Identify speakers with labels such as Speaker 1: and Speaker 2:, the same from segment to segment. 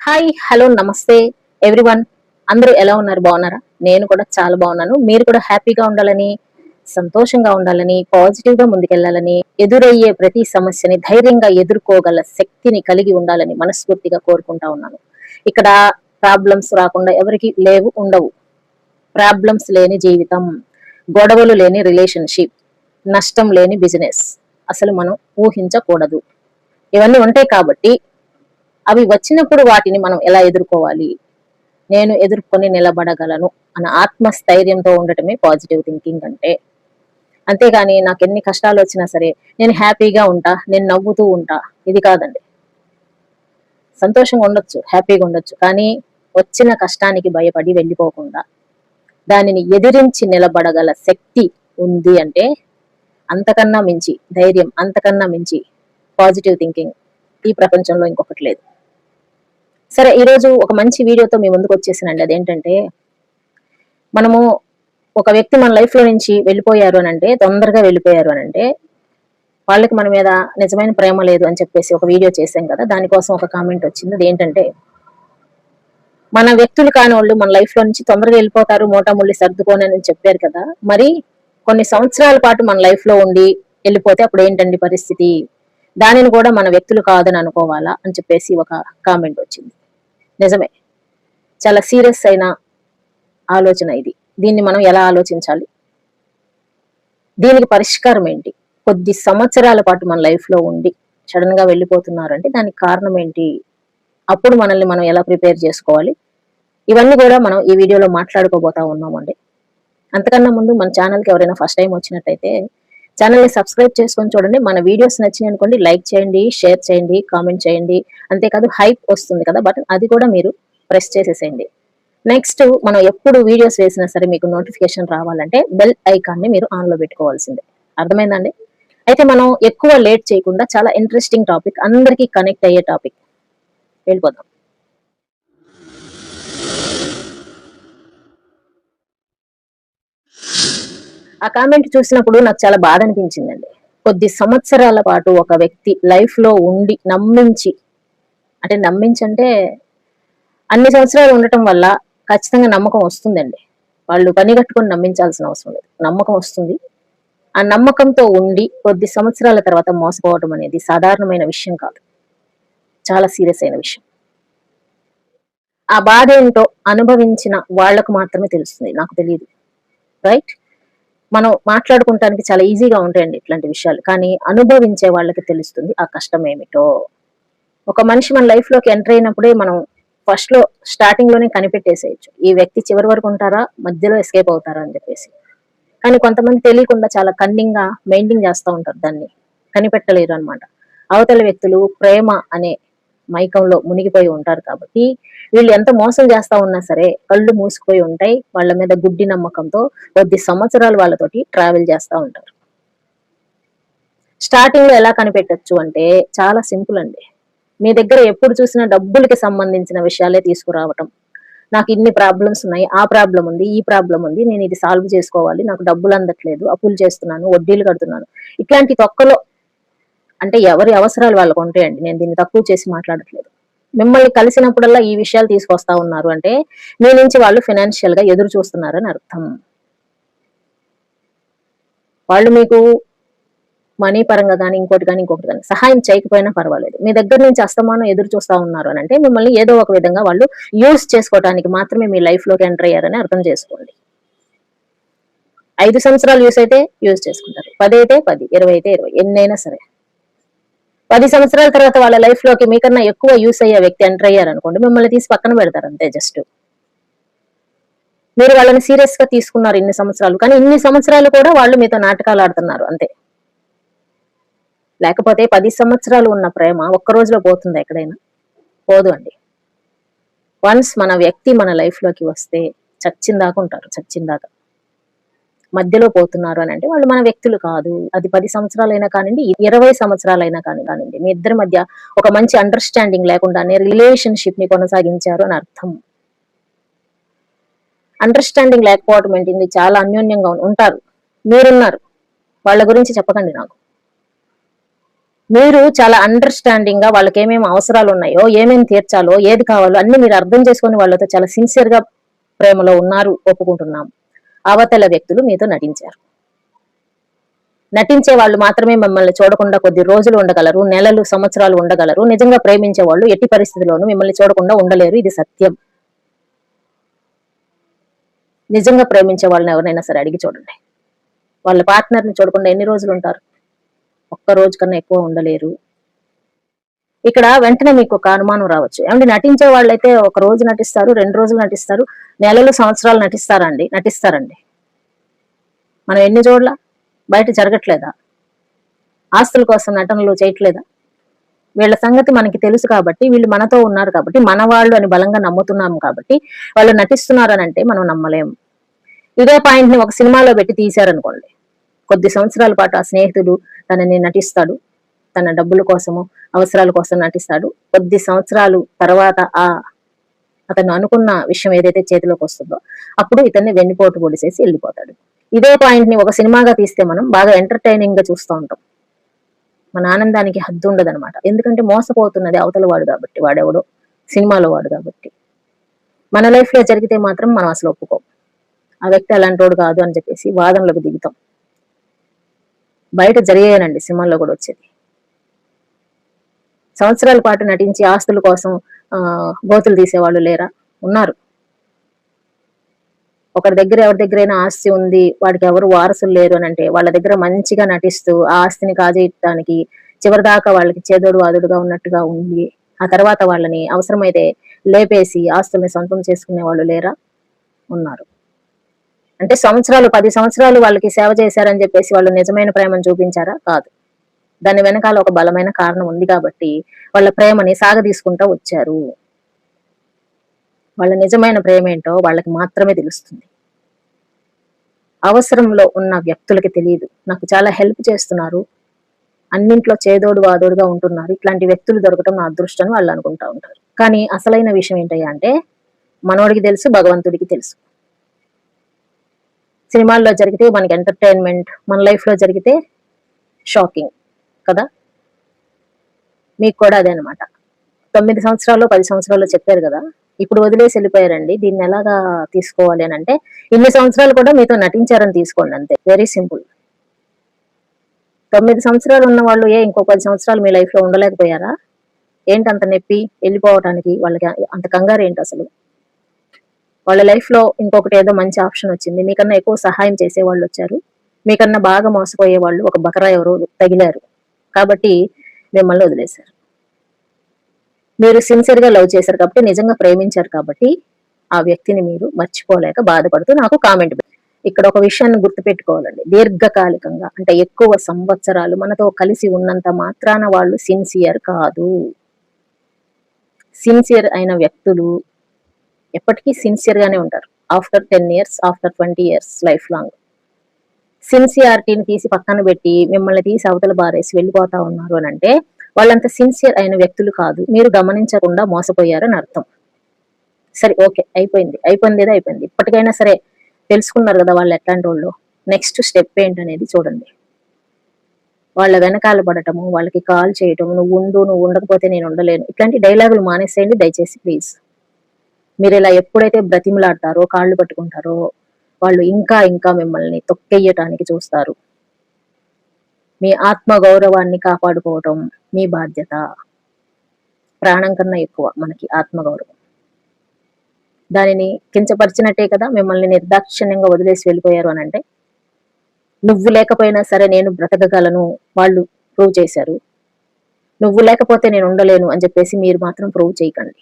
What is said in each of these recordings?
Speaker 1: Hi hello నమస్తే everyone. అందరూ ఎలా ఉన్నారు? బాగున్నారా? నేను కూడా చాలా బాగున్నాను. మీరు కూడా హ్యాపీగా ఉండాలని, సంతోషంగా ఉండాలని, పాజిటివ్ గా ముందుకెళ్లాలని, ఎదురయ్యే ప్రతి సమస్యని ధైర్యంగా ఎదుర్కోగల శక్తిని కలిగి ఉండాలని మనస్ఫూర్తిగా కోరుకుంటా ఉన్నాను. ఇక్కడ ప్రాబ్లమ్స్ రాకుండా ఎవరికి లేవు, ఉండవు. ప్రాబ్లమ్స్ లేని జీవితం, గొడవలు లేని రిలేషన్షిప్, నష్టం లేని బిజినెస్ అసలు మనం ఊహించకూడదు. ఇవన్నీ ఉంటాయి కాబట్టి అవి వచ్చినప్పుడు వాటిని మనం ఎలా ఎదుర్కోవాలి, నేను ఎదుర్కొని నిలబడగలను అన్న ఆత్మస్థైర్యంతో ఉండటమే పాజిటివ్ థింకింగ్ అంటే. అంతేగాని నాకు ఎన్ని కష్టాలు వచ్చినా సరే నేను హ్యాపీగా ఉంటా, నేను నవ్వుతూ ఉంటా, ఇది కాదండి. సంతోషంగా ఉండొచ్చు, హ్యాపీగా ఉండొచ్చు, కానీ వచ్చిన కష్టానికి భయపడి వెళ్ళిపోకుండా దానిని ఎదిరించి నిలబడగల శక్తి ఉంది అంటే అంతకన్నా మించి ధైర్యం, అంతకన్నా మించి పాజిటివ్ థింకింగ్ ఈ ప్రపంచంలో ఇంకొకటి లేదు. సరే, ఈరోజు ఒక మంచి వీడియోతో మీ ముందుకు వచ్చేసానండి. అదేంటంటే, మనము ఒక వ్యక్తి మన లైఫ్ లో నుంచి వెళ్ళిపోయారు అని అంటే, తొందరగా వెళ్ళిపోయారు అని అంటే, వాళ్ళకి మన మీద నిజమైన ప్రేమ లేదు అని చెప్పేసి ఒక వీడియో చేశాం కదా. దానికోసం ఒక కామెంట్ వచ్చింది. అదేంటంటే, మన వ్యక్తులు కాని వాళ్ళు మన లైఫ్ లో నుంచి తొందరగా వెళ్ళిపోతారు, మూటాముళ్ళి సర్దుకోని అని చెప్పారు కదా. మరి కొన్ని సంవత్సరాల పాటు మన లైఫ్ లో ఉండి వెళ్ళిపోతే అప్పుడు ఏంటండి పరిస్థితి? దానిని కూడా మన వ్యక్తులు కాదని అనుకోవాలా అని చెప్పేసి ఒక కామెంట్ వచ్చింది. నిజమే, చాలా సీరియస్ అయిన ఆలోచన ఇది. దీన్ని మనం ఎలా ఆలోచించాలి, దీనికి పరిష్కారం ఏంటి? కొద్ది సంవత్సరాల పాటు మన లైఫ్ లో ఉండి సడన్ గా వెళ్ళిపోతున్నారంటే దానికి కారణం ఏంటి? అప్పుడు మనల్ని మనం ఎలా ప్రిపేర్ చేసుకోవాలి? ఇవన్నీ కూడా మనం ఈ వీడియోలో మాట్లాడుకోబోతా ఉన్నామండి. అంతకన్నా ముందు మన ఛానల్కి ఎవరైనా ఫస్ట్ టైం వచ్చినట్టయితే ఛానల్ని సబ్స్క్రైబ్ చేసుకొని చూడండి. మన వీడియోస్ నచ్చినాయి అనుకోండి, లైక్ చేయండి, షేర్ చేయండి, కామెంట్ చేయండి. అంతేకాదు హైప్ వస్తుంది కదా బటన్, అది కూడా మీరు ప్రెస్ చేసేసేయండి. నెక్స్ట్, మనం ఎప్పుడు వీడియోస్ వేసినా సరే మీకు నోటిఫికేషన్ రావాలంటే బెల్ ఐకాన్ని మీరు ఆన్ లో పెట్టుకోవాల్సిందే. అర్థమైందండి? అయితే మనం ఎక్కువ లేట్ చేయకుండా చాలా ఇంట్రెస్టింగ్ టాపిక్, అందరికీ కనెక్ట్ అయ్యే టాపిక్ వెళ్ళిపోదాం. ఆ కామెంట్ చూసినప్పుడు నాకు చాలా బాధ అనిపించిందండి. కొద్ది సంవత్సరాల పాటు ఒక వ్యక్తి లైఫ్ లో ఉండి నమ్మించి, అంటే నమ్మించంటే అన్ని సంవత్సరాలు ఉండటం వల్ల ఖచ్చితంగా నమ్మకం వస్తుందండి. వాళ్ళు పని కట్టుకొని నమ్మించాల్సిన అవసరం లేదు, నమ్మకం వస్తుంది. ఆ నమ్మకంతో ఉండి కొద్ది సంవత్సరాల తర్వాత మోసపోవడం అనేది సాధారణమైన విషయం కాదు, చాలా సీరియస్ అయిన విషయం. ఆ బాధ ఏంటో అనుభవించిన వాళ్లకు మాత్రమే తెలుస్తుంది, నాకు తెలియదు. రైట్? మనం మాట్లాడుకుంటానికి చాలా ఈజీగా ఉంటాయండి ఇట్లాంటి విషయాలు, కానీ అనుభవించే వాళ్ళకి తెలుస్తుంది ఆ కష్టం ఏమిటో. ఒక మనిషి మన లైఫ్ లోకి ఎంటర్ అయినప్పుడే మనం ఫస్ట్ లో స్టార్టింగ్ లోనే కనిపెట్టేసేయచ్చు, ఈ వ్యక్తి చివరి వరకు ఉంటారా, మధ్యలో ఎస్కేప్ అవుతారా అని చెప్పేసి. కానీ కొంతమంది తెలియకుండా చాలా కన్నింగ్ గా మెయింటైన్ చేస్తూ ఉంటారు, దాన్ని కనిపెట్టలేరు అనమాట. అవతల వ్యక్తులు ప్రేమ అనే మైకంలో మునిగిపోయి ఉంటారు కాబట్టి వీళ్ళు ఎంత మోసం చేస్తా ఉన్నా సరే కళ్ళు మూసుకుపోయి ఉంటాయి. వాళ్ళ మీద గుడ్డి నమ్మకంతో కొద్ది సంవత్సరాలు వాళ్ళతోటి ట్రావెల్ చేస్తూ ఉంటారు. స్టార్టింగ్ లో ఎలా కనిపెట్టచ్చు అంటే చాలా సింపుల్ అండి. మీ దగ్గర ఎప్పుడు చూసినా డబ్బులకి సంబంధించిన విషయాలే తీసుకురావటం. నాకు ఇన్ని ప్రాబ్లమ్స్ ఉన్నాయి, ఆ ప్రాబ్లం ఉంది, ఈ ప్రాబ్లం ఉంది, నేను ఇది సాల్వ్ చేసుకోవాలి, నాకు డబ్బులు అందట్లేదు, అప్పులు చేస్తున్నాను, వడ్డీలు కడుతున్నాను, ఇట్లాంటి తొక్కలో. అంటే ఎవరి అవసరాలు వాళ్ళకు ఉంటాయండి, నేను దీన్ని తక్కువ చేసి మాట్లాడట్లేదు. మిమ్మల్ని కలిసినప్పుడల్లా ఈ విషయాలు తీసుకొస్తా ఉన్నారు అంటే మీ నుంచి వాళ్ళు ఫైనాన్షియల్ గా ఎదురు చూస్తున్నారు అని అర్థం. వాళ్ళు మీకు మనీ పరంగా కానీ ఇంకోటి కానీ సహాయం చేయకపోయినా పర్వాలేదు, మీ దగ్గర నుంచి అస్తమానం ఎదురు చూస్తా ఉన్నారు అని అంటే మిమ్మల్ని ఏదో ఒక విధంగా వాళ్ళు యూజ్ చేసుకోవడానికి మాత్రమే మీ లైఫ్ లోకి ఎంటర్ అయ్యారని అర్థం చేసుకోండి. 5 సంవత్సరాలు యూస్ అయితే యూజ్ చేసుకుంటారు, 10 అయితే 10, 20 అయితే 20, ఎన్నైనా సరే. 10 సంవత్సరాల తర్వాత వాళ్ళ లైఫ్ లోకి మీకన్నా ఎక్కువ యూస్ అయ్యే వ్యక్తి ఎంటర్ అయ్యారనుకోండి, మిమ్మల్ని తీసి పక్కన పెడతారు అంతే. జస్ట్ మీరు వాళ్ళని సీరియస్ గా తీసుకున్నారు ఇన్ని సంవత్సరాలు, కానీ ఇన్ని సంవత్సరాలు కూడా వాళ్ళు మీతో నాటకాలు ఆడుతున్నారు అంతే. లేకపోతే 10 సంవత్సరాలు ఉన్న ప్రేమ ఒక్క రోజులో పోతుందా? ఎక్కడైనా పోదు అండి. వన్స్ మన వ్యక్తి మన లైఫ్ లోకి వస్తే చచ్చిందాకా ఉంటారు, చచ్చిందాకా. మధ్యలో పోతున్నారు అని అంటే వాళ్ళు మన వ్యక్తులు కాదు. అది 10 సంవత్సరాలైనా కానివ్వండి, 20 సంవత్సరాలైనా కానివ్వండి, మీ ఇద్దరి మధ్య ఒక మంచి అండర్స్టాండింగ్ లేకుండానే రిలేషన్షిప్ ని కొనసాగించారు అని అర్థం. అండర్స్టాండింగ్ లేకపోవడం ఏంటి? చాలా అన్యోన్యంగా ఉంటారు, మీరున్నారు, వాళ్ళ గురించి చెప్పకండి నాకు. మీరు చాలా అండర్స్టాండింగ్ గా వాళ్ళకి ఏమేమి అవసరాలు ఉన్నాయో, ఏమేమి తీర్చాలో, ఏది కావాలో అన్ని మీరు అర్థం చేసుకుని వాళ్ళతో చాలా సిన్సియర్ గా ప్రేమలో ఉన్నారు, ఒప్పుకుంటున్నాం. అవతల వ్యక్తులు మీతో నటించారు. నటించే వాళ్ళు మాత్రమే మిమ్మల్ని చూడకుండా కొద్ది రోజులు ఉండగలరు, నెలలు, సంవత్సరాలు ఉండగలరు. నిజంగా ప్రేమించే వాళ్ళు ఎట్టి పరిస్థితుల్లోనూ మిమ్మల్ని చూడకుండా ఉండలేరు. ఇది సత్యం. నిజంగా ప్రేమించే వాళ్ళని ఎవరైనా సరే అడిగి చూడండి. వాళ్ళ పార్ట్నర్ ని చూడకుండా ఎన్ని రోజులు ఉంటారు? ఒక్క రోజు కన్నా ఎక్కువ ఉండలేరు. ఇక్కడ వెంటనే మీకు ఒక అనుమానం రావచ్చు, ఏమంటే నటించే వాళ్ళైతే ఒక రోజు నటిస్తారు, 2 రోజులు నటిస్తారు, నెలలు, సంవత్సరాలు నటిస్తారండి. మనం ఎన్ని చోట్ల బయట జరగట్లేదా? ఆస్తుల కోసం నటనలు చేయట్లేదా? వీళ్ళ సంగతి మనకి తెలుసు కాబట్టి, వీళ్ళు మనతో ఉన్నారు కాబట్టి, మన వాళ్ళు అని బలంగా నమ్ముతున్నాము కాబట్టి వాళ్ళు నటిస్తున్నారని అంటే మనం నమ్మలేము. ఇదే పాయింట్ ని ఒక సినిమాలో పెట్టి తీశారనుకోండి, కొద్ది సంవత్సరాల పాటు ఆ స్నేహితుడు తనని నటిస్తాడు, తన డబ్బుల కోసము, అవసరాల కోసం నటిస్తాడు. కొద్ది సంవత్సరాలు తర్వాత అతను అనుకున్న విషయం ఏదైతే చేతిలోకి వస్తుందో అప్పుడు ఇతన్ని వెన్నుపోటు పొడిసేసి వెళ్ళిపోతాడు. ఇదే పాయింట్ ని ఒక సినిమాగా తీస్తే మనం బాగా ఎంటర్టైనింగ్ గా చూస్తూ ఉంటాం. మన ఆనందానికి హద్దు ఉండదు అనమాట. ఎందుకంటే మోసపోతున్నది అవతల వాడు కాబట్టి, వాడెవడో సినిమాలో వాడు కాబట్టి. మన లైఫ్ లో జరిగితే మాత్రం మనం అసలు ఒప్పుకోం. ఆ వ్యక్తి అలాంటి వాడు కాదు అని చెప్పేసి వాదనలకు దిగుతాం. బయట జరిగేనండి సినిమాల్లో కూడా వచ్చేది. సంవత్సరాల పాటు నటించి ఆస్తుల కోసం గోతులు తీసేవాళ్ళు లేరా? ఉన్నారు. ఒకరి దగ్గర ఎవరి దగ్గరైనా ఆస్తి ఉంది, వాడికి ఎవరు వారసులు లేరు అని అంటే వాళ్ళ దగ్గర మంచిగా నటిస్తూ ఆ ఆస్తిని కాజేయటానికి చివరిదాకా వాళ్ళకి చేదోడు వాదుడుగా ఉన్నట్టుగా ఉంది. ఆ తర్వాత వాళ్ళని అవసరమైతే లేపేసి ఆస్తుల్ని సొంతం చేసుకునే వాళ్ళు లేరా? ఉన్నారు. అంటే 10 సంవత్సరాలు వాళ్ళకి సేవ చేశారని చెప్పేసి వాళ్ళు నిజమైన ప్రేమను చూపించారా? కాదు. దాని వెనకాల ఒక బలమైన కారణం ఉంది కాబట్టి వాళ్ళ ప్రేమని సాగదీసుకుంటూ వచ్చారు. వాళ్ళ నిజమైన ప్రేమ ఏంటో వాళ్ళకి మాత్రమే తెలుస్తుంది. అవసరంలో ఉన్న వ్యక్తులకి తెలియదు. నాకు చాలా హెల్ప్ చేస్తున్నారు, అన్నింట్లో చేదోడు వాదోడుగా ఉంటున్నారు, ఇట్లాంటి వ్యక్తులు దొరకటం నా అదృష్టం వాళ్ళు అనుకుంటా ఉంటారు. కానీ అసలైన విషయం ఏంటయ్యా అంటే, మనోడికి తెలుసు, భగవంతుడికి తెలుసు. సినిమాల్లో జరిగితే మనకి ఎంటర్టైన్మెంట్, మన లైఫ్ లో జరిగితే షాకింగ్ కదా. మీకు కూడా అదే అనమాట. 9 సంవత్సరాలు 10 సంవత్సరాలు చెప్పారు కదా, ఇప్పుడు వదిలేసి వెళ్ళిపోయారండి, దీన్ని ఎలాగా తీసుకోవాలి అని అంటే, ఇన్ని సంవత్సరాలు కూడా మీతో నటించారని తీసుకోండి, అంతే. Very simple. 9 సంవత్సరాలు ఉన్న వాళ్ళు ఇంకో 10 సంవత్సరాలు మీ లైఫ్ లో ఉండలేకపోయారా? ఏంటి అంత నొప్పి వెళ్ళిపోవటానికి? వాళ్ళకి అంత కంగారు ఏంటి అసలు? వాళ్ళ లైఫ్ లో ఇంకొకటి ఏదో మంచి ఆప్షన్ వచ్చింది, మీకన్నా ఎక్కువ సహాయం చేసే వాళ్ళు వచ్చారు, మీకన్నా బాగా మోసపోయే వాళ్ళు ఒక బకరా ఎవరో తగిలారు కాబట్టి మిమ్మల్ని వదిలేశారు. మీరు సిన్సియర్ గా లవ్ చేశారు కాబట్టి, నిజంగా ప్రేమించారు కాబట్టి ఆ వ్యక్తిని మీరు మర్చిపోలేక బాధపడుతూ నాకు కామెంట్. ఇక్కడ ఒక విషయాన్ని గుర్తుపెట్టుకోవాలండి, దీర్ఘకాలికంగా అంటే ఎక్కువ సంవత్సరాలు మనతో కలిసి ఉన్నంత మాత్రాన వాళ్ళు సిన్సియర్ కాదు. సిన్సియర్ అయిన వ్యక్తులు ఎప్పటికీ సిన్సియర్ గానే ఉంటారు. After 10 years, after 20 years, life long. సిన్సియారిటీని తీసి పక్కన పెట్టి మిమ్మల్ని తీసి అవతల బారేసి వెళ్ళిపోతా ఉన్నారు అని అంటే వాళ్ళంత సిన్సియర్ అయిన వ్యక్తులు కాదు. మీరు గమనించకుండా మోసపోయారని అర్థం. సరే, ఓకే, అయిపోయింది ఏదో అయిపోయింది. ఇప్పటికైనా సరే తెలుసుకున్నారు కదా వాళ్ళు ఎట్లాంటి వాళ్ళు. నెక్స్ట్ స్టెప్ ఏంటనేది చూడండి. వాళ్ళ వెనకాల పడటము, వాళ్ళకి కాల్ చేయటము, నువ్వు ఉండకపోతే నేను ఉండలేను, ఇట్లాంటి డైలాగులు మానేసేయండి దయచేసి ప్లీజ్. మీరు ఇలా ఎప్పుడైతే బ్రతిమలాడతారో, కాళ్ళు పట్టుకుంటారో, వాళ్ళు ఇంకా ఇంకా మిమ్మల్ని తొక్కెయ్యటానికి చూస్తారు. మీ ఆత్మ గౌరవాన్ని కాపాడుకోవటం మీ బాధ్యత. ప్రాణం కన్నా ఎక్కువ మనకి ఆత్మగౌరవం. దానిని కించపరిచినట్టే కదా మిమ్మల్ని నిర్దాక్షిణ్యంగా వదిలేసి వెళ్ళిపోయారు అని అంటే. నువ్వు లేకపోయినా సరే నేను బ్రతకగలను వాళ్ళు ప్రూవ్ చేశారు, నువ్వు లేకపోతే నేను ఉండలేను అని చెప్పేసి మీరు మాత్రం ప్రూవ్ చేయకండి.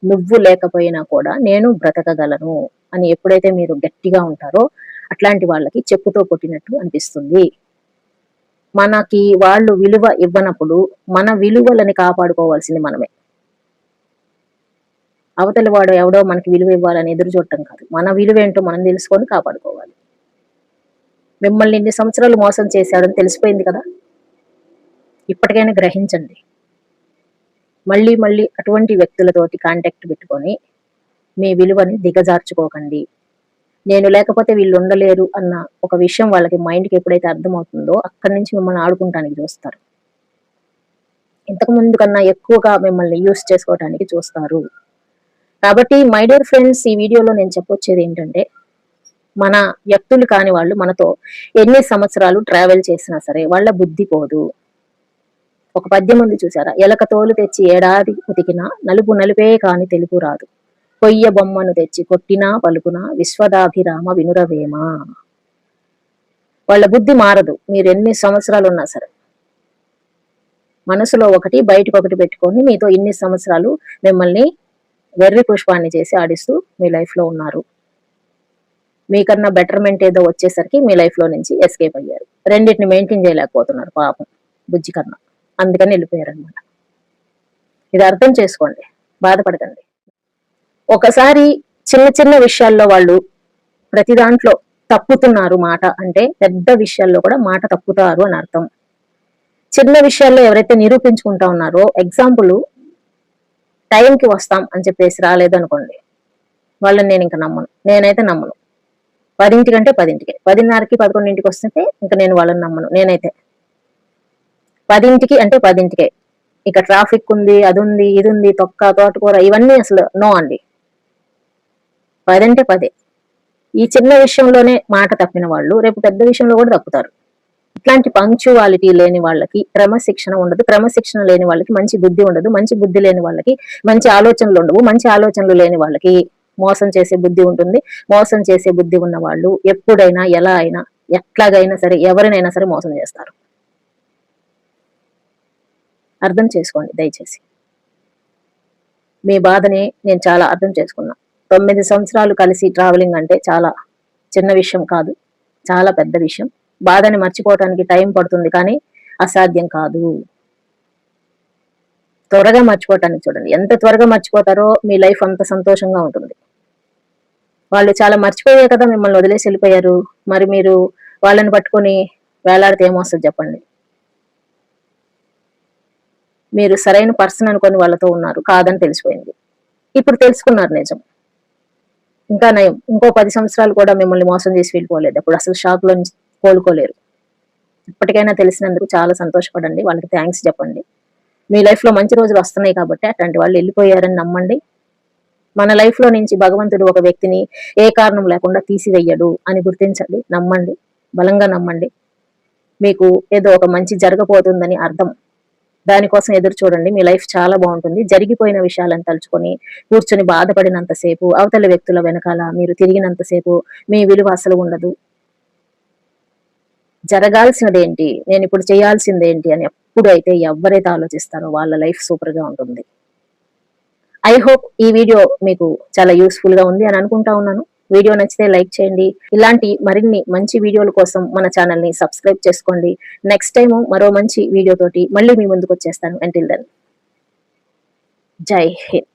Speaker 1: నువ్వు లేకపోయినా కూడా నేను బ్రతకగలను అని ఎప్పుడైతే మీరు గట్టిగా ఉంటారో అట్లాంటి వాళ్ళకి చెప్పుతో కొట్టినట్టు అనిపిస్తుంది. మనకి వాళ్ళు విలువ ఇవ్వనప్పుడు మన విలువలని కాపాడుకోవాల్సింది మనమే. అవతలి వాడు ఎవడో మనకి విలువ ఇవ్వాలని ఎదురు చూడటం కాదు, మన విలువ ఏంటో మనం తెలుసుకొని కాపాడుకోవాలి. మిమ్మల్ని ఇన్ని సంవత్సరాలు మోసం చేశాడని తెలిసిపోయింది కదా, ఇప్పటికైనా గ్రహించండి. మళ్ళీ మళ్ళీ అటువంటి వ్యక్తులతోటి కాంటాక్ట్ పెట్టుకొని మీ విలువని దిగజార్చుకోకండి. నేను లేకపోతే వీళ్ళు ఉండలేరు అన్న ఒక విషయం వాళ్ళకి మైండ్కి ఎప్పుడైతే అర్థమవుతుందో అక్కడి నుంచి మిమ్మల్ని ఆడుకుంటానికి చూస్తారు. ఇంతకు ముందు కన్నా ఎక్కువగా మిమ్మల్ని యూస్ చేసుకోవడానికి చూస్తారు. కాబట్టి మై డియర్ ఫ్రెండ్స్, ఈ వీడియోలో నేను చెప్పొచ్చేది ఏంటంటే, మన వ్యక్తులు కాని వాళ్ళు మనతో ఎన్ని సంవత్సరాలు ట్రావెల్ చేసినా సరే వాళ్ళ బుద్ధి పోదు. ఒక పద్యం ఉంది చూసారా, ఎలక తోలు తెచ్చి ఏడాది ఉతికినా నలుపు నలుపే కాని తెలుపు రాదు, కొయ్య బొమ్మను తెచ్చి కొట్టినా పలుకునా విశ్వదాభిరామ వినురవేమ. వాళ్ళ బుద్ధి మారదు మీరు ఎన్ని సంవత్సరాలు ఉన్నా సరే. మనసులో ఒకటి బయటకు ఒకటి పెట్టుకొని మీతో ఇన్ని సంవత్సరాలు మిమ్మల్ని వెర్రి పుష్పాన్ని చేసి ఆడిస్తూ మీ లైఫ్ లో ఉన్నారు. మీకన్నా బెటర్మెంట్ ఏదో వచ్చేసరికి మీ లైఫ్ లో నుంచి ఎస్కేప్ అయ్యారు. రెండింటిని మెయింటైన్ చేయలేకపోతున్నారు పాపం బుజ్జి కన్నా, అందుకని వెళ్ళిపోయారు అనమాట. ఇది అర్థం చేసుకోండి, బాధపడకండి. ఒకసారి చిన్న చిన్న విషయాల్లో వాళ్ళు ప్రతి దాంట్లో తప్పుతున్నారు మాట అంటే, పెద్ద విషయాల్లో కూడా మాట తప్పుతారు అని అర్థం. చిన్న విషయాల్లో ఎవరైతే నిరూపించుకుంటా ఉన్నారో, ఎగ్జాంపుల్ టైంకి వస్తాం అని చెప్పేసి రాలేదు అనుకోండి, వాళ్ళని నేను ఇంకా నమ్మను. నేనైతే నమ్మను. 10 కంటే 10కి, 10:30కి 11కి వస్తుంటే ఇంకా నేను వాళ్ళని నమ్మను. నేనైతే 10కి అంటే 10కే. ఇక ట్రాఫిక్ ఉంది, అది ఉంది, ఇది ఉంది, తొక్క తోటకూర ఇవన్నీ అసలు నో అండి. 10 అంటే 10. ఈ చిన్న విషయంలోనే మాట తప్పిన వాళ్ళు రేపు పెద్ద విషయంలో కూడా తప్పుతారు. ఇట్లాంటి పంక్చువాలిటీ లేని వాళ్ళకి క్రమశిక్షణ ఉండదు. క్రమశిక్షణ లేని వాళ్ళకి మంచి బుద్ధి ఉండదు. మంచి బుద్ధి లేని వాళ్ళకి మంచి ఆలోచనలు ఉండవు. మంచి ఆలోచనలు లేని వాళ్ళకి మోసం చేసే బుద్ధి ఉంటుంది. మోసం చేసే బుద్ధి ఉన్న వాళ్ళు ఎప్పుడైనా ఎలా అయినా ఎట్లాగైనా సరే ఎవరినైనా సరే మోసం చేస్తారు. అర్థం చేసుకోండి దయచేసి. మీ బాధని నేను చాలా అర్థం చేసుకున్నా. 9 సంవత్సరాలు కలిసి ట్రావెలింగ్ అంటే చాలా చిన్న విషయం కాదు, చాలా పెద్ద విషయం. బాధని మర్చిపోవటానికి టైం పడుతుంది కానీ అసాధ్యం కాదు. త్వరగా మర్చిపోవటానికి చూడండి, ఎంత త్వరగా మర్చిపోతారో మీ లైఫ్ అంత సంతోషంగా ఉంటుంది. వాళ్ళు చాలా మర్చిపోయే కదా మిమ్మల్ని వదిలేసి వెళ్ళిపోయారు. మరి మీరు వాళ్ళని పట్టుకొని వేలాడితే ఏమొస్తుంది చెప్పండి. మీరు సరైన పర్సన్ అనుకొని వాళ్ళతో ఉన్నారు, కాదని తెలిసిపోయింది. ఇప్పుడు తెలుసుకున్నారు నిజం. ఇంకా నయం, ఇంకో 10 సంవత్సరాలు కూడా మిమ్మల్ని మోసం చేసి వెళ్ళిపోలేదు. అప్పుడు అసలు షాక్ లో నుంచి కోలుకోలేరు. ఇప్పటికైనా తెలిసినందుకు చాలా సంతోషపడండి, వాళ్ళకి థ్యాంక్స్ చెప్పండి. మీ లైఫ్ లో మంచి రోజులు వస్తున్నాయి కాబట్టి అట్లాంటి వాళ్ళు వెళ్ళిపోయారని నమ్మండి. మన లైఫ్ లో నుంచి భగవంతుడు ఒక వ్యక్తిని ఏ కారణం లేకుండా తీసివేయడు అని గుర్తించండి, నమ్మండి, బలంగా నమ్మండి. మీకు ఏదో ఒక మంచి జరగబోతుందని అర్థం. దానికోసం ఎదురు చూడండి. మీ లైఫ్ చాలా బాగుంటుంది. జరిగిపోయిన విషయాలను తలుచుకొని కూర్చొని బాధపడినంతసేపు, అవతల వ్యక్తుల వెనకాల మీరు తిరిగినంతసేపు మీ విలువ అసలు ఉండదు. జరగాల్సినదేంటి, నేను ఇప్పుడు చేయాల్సిందేంటి అని ఎప్పుడైతే ఎవరైతే ఆలోచిస్తారో వాళ్ళ లైఫ్ సూపర్ గా ఉంటుంది. ఐ హోప్ ఈ వీడియో మీకు చాలా యూస్ఫుల్ గా ఉంది అని అనుకుంటా ఉన్నాను. వీడియో నచ్చితే లైక్ చేయండి. ఇలాంటి మరిన్ని మంచి వీడియోల కోసం మన ఛానల్ ని సబ్స్క్రైబ్ చేసుకోండి. నెక్స్ట్ టైం మరో మంచి వీడియో తోటి మళ్ళీ మీ ముందుకు వచ్చేస్తాను. అంటిల్ దెన్, జై హింద్.